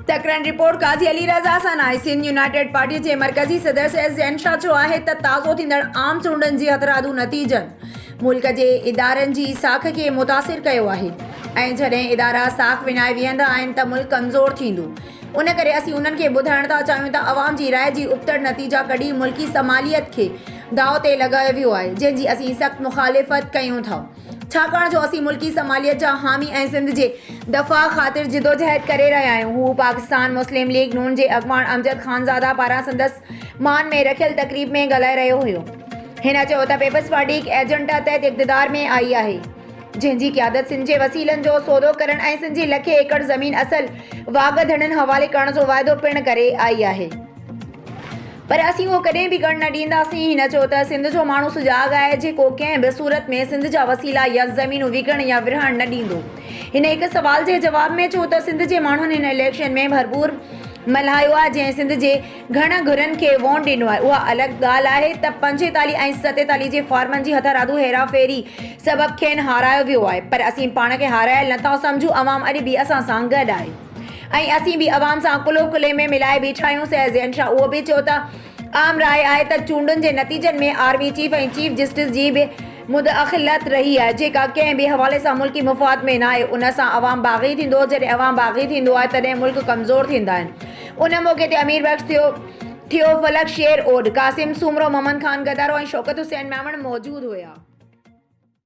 तकरार रिपोर्ट काज़ी अली रज़ा सां आहे। सिंध यूनाइटेड पार्टी के मरकज़ी सदर ज़ैन शाह चयो आहे त ताज़ो थींदड़ आम चूंडनि जे हथरादू नतीजनि मुल्क के इदारनि जी साख के मुतासिर कयो आहे ऐं जॾहिं इदारा साख विञाए वेहंदा आहिनि त मुल्क कमज़ोर थींदो। उन करे असीं उन्हनि खे ॿुधाइण था चाहियूं त अवाम जी राय जी उबतड़ नतीजा कढी मुल्की समालियत के दाव ते लॻायो वियो आहे, जंहिंजी असीं सख़्त मुखालिफ़त कयूं था, छाकाणि जो असीं मुल्की समालियत जा हामी ऐं सिंध जे दफ़ा ख़ातिर जिदोजहद करे रहिया आहियूं। हू पाकिस्तान मुस्लिम लीग नून जे अॻवान अमजद ख़ानज़ादा पारां संदसि मान में रखियल तक़रीब में ॻाल्हाए रहियो हुयो। हिन चयो त पीपल्स पार्टी हिकु एजेंट तहत इक़्तिदार में आई आहे, जंहिंजी क़यादत सिंध जे वसीलनि जो सौदो करण ऐं सिंध जी लखे एकड़ ज़मीन असल वागधड़नि हवाले करण जो वाइदो पिणु करे आई आहे, पर असीं उहो कॾहिं बि करणु न ॾींदासीं। हिन चयो त सिंध जो माण्हू सुजाॻ आहे जेको कंहिं बि सूरत में सिंध जा वसीला या ज़मीनूं विकण या विरहण न ॾींदो। हिन हिकु सवाल जे जवाब में चयो त सिंध जे माण्हुनि हिन इलेक्शन में भरपूर मल्हायो आहे, जंहिं सिंध जे घण घुरनि खे वोट ॾिनो आहे। उहा अलॻि ॻाल्हि आहे त 45 ऐं 47 जे फॉर्मनि जी हथरादू हेराफेरी सबबु खेनि हारायो वियो आहे, पर असीं पाण खे हारायल नथा सम्झूं। अवाम अॼु बि असां सां गॾु आहे ऐं असीं बि अवाम सां कुलो कुले में मिलाए बीठा आहियूं। ज़ैन शाह उहो बि चयो त आम राय आहे त चूंडनि जे नतीजनि में आर्मी चीफ ऐं चीफ जस्टिस जी बि मुदअख़िलत रही आहे, जेका कंहिं बि हवाले सां मुल्की मुफ़ाद में न आहे। उन सां अवाम बाग़ी थींदो। जॾहिं अवाम बाग़ी थींदो आहे तॾहिं मुल्क कमज़ोर थींदा आहिनि। उन मौक़े ते अमीर बख्श थियो फलक शेर ओड, कासिम सूमरो, मोहम्मद खान गदारो ऐं शौकत हुसैन मेमण मौजूदु हुया।